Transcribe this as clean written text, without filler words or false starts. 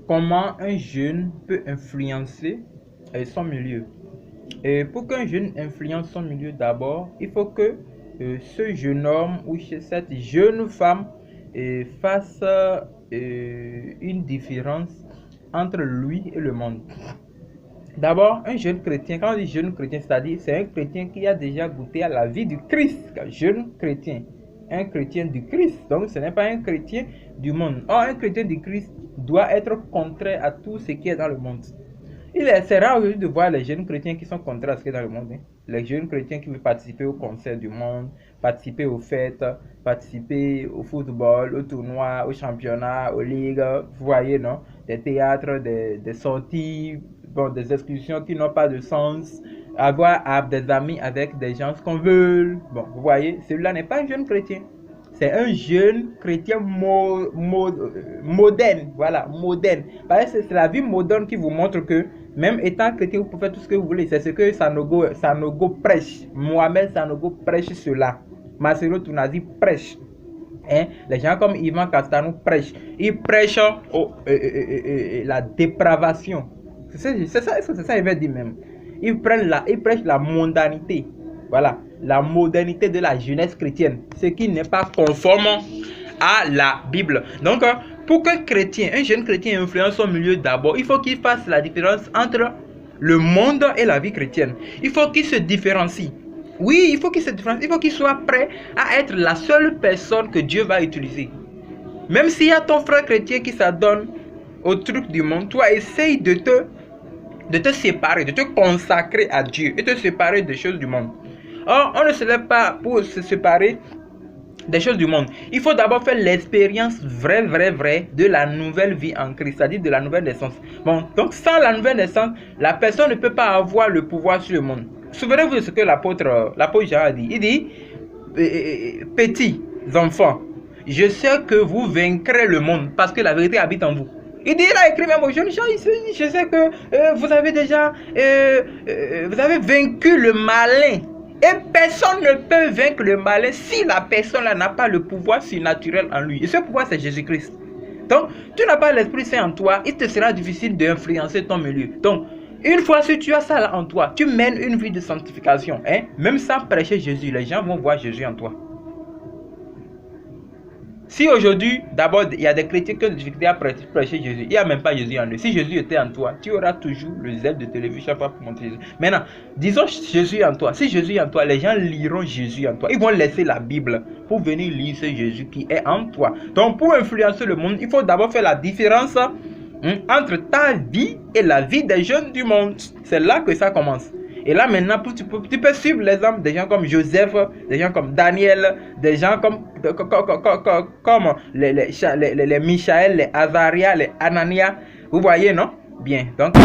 comment un jeune peut influencer son milieu. Et pour qu'un jeune influence son milieu, d'abord, il faut que ce jeune homme ou cette jeune femme fasse une différence entre lui et le monde. D'abord, un jeune chrétien, quand on dit jeune chrétien, c'est-à-dire c'est un chrétien qui a déjà goûté à la vie du Christ. Jeune chrétien, un chrétien du Christ. Donc ce n'est pas un chrétien du monde. Or, un chrétien du Christ doit être contraire à tout ce qui est dans le monde. C'est rare aujourd'hui de voir les jeunes chrétiens qui sont contraires à ce qui est dans le monde. Les jeunes chrétiens qui veulent participer au concert du monde, participer aux fêtes, participer au football, au tournoi, au championnat, aux ligues, vous voyez, non? Des théâtres, des sorties, bon, des excursions qui n'ont pas de sens, avoir des amis avec des gens qu'on veut. Bon, vous voyez, celui-là n'est pas un jeune chrétien. C'est un jeune chrétien moderne, voilà, moderne. Parce que c'est la vie moderne qui vous montre que même étant chrétien, vous pouvez faire tout ce que vous voulez. C'est ce que Sanogo prêche. Mohamed Sanogo prêche cela. Marcelo Tounazi prêche. Hein? Les gens comme Ivan Castanou prêchent. Ils prêchent la dépravation. C'est ça, il veut dire même. Ils prêchent la mondanité. Voilà, la modernité de la jeunesse chrétienne, ce qui n'est pas conforme à la Bible. Donc, pour qu'un chrétien, un jeune chrétien influence son milieu d'abord, il faut qu'il fasse la différence entre le monde et la vie chrétienne. Il faut qu'il se différencie. Oui, il faut qu'il se différencie. Il faut qu'il soit prêt à être la seule personne que Dieu va utiliser. Même s'il y a ton frère chrétien qui s'adonne au truc du monde, toi, essaye de te séparer, de te consacrer à Dieu et te séparer des choses du monde. Or, on ne se lève pas pour se séparer des choses du monde. Il faut d'abord faire l'expérience vraie de la nouvelle vie en Christ, c'est-à-dire de la nouvelle naissance. Bon, donc sans la nouvelle naissance, la personne ne peut pas avoir le pouvoir sur le monde. Souvenez-vous de ce que l'apôtre Jean a dit. Il dit, petits enfants, je sais que vous vaincrez le monde parce que la vérité habite en vous. Il dit, il a écrit même aux jeunes gens, je sais que vous avez déjà vous avez vaincu le malin. Et personne ne peut vaincre le malin si la personne n'a pas le pouvoir surnaturel en lui. Et ce pouvoir, c'est Jésus-Christ. Donc, tu n'as pas l'Esprit Saint en toi, il te sera difficile d'influencer ton milieu. Donc, une fois que tu as ça là en toi, tu mènes une vie de sanctification. Hein? Même sans prêcher Jésus, les gens vont voir Jésus en toi. Si aujourd'hui, d'abord, il y a des chrétiens qui ont des difficultés à prêcher Jésus, il n'y a même pas Jésus en eux. Si Jésus était en toi, tu auras toujours le zèle de télévision pour montrer Jésus. Maintenant, disons Jésus en toi. Si Jésus est en toi, les gens liront Jésus en toi. Ils vont laisser la Bible pour venir lire ce Jésus qui est en toi. Donc, pour influencer le monde, il faut d'abord faire la différence entre ta vie et la vie des jeunes du monde. C'est là que ça commence. Et là maintenant, tu peux suivre l'exemple des gens comme Joseph, des gens comme Daniel, des gens comme les Michaël, les Azaria, les Anania. Vous voyez, non? Bien. Donc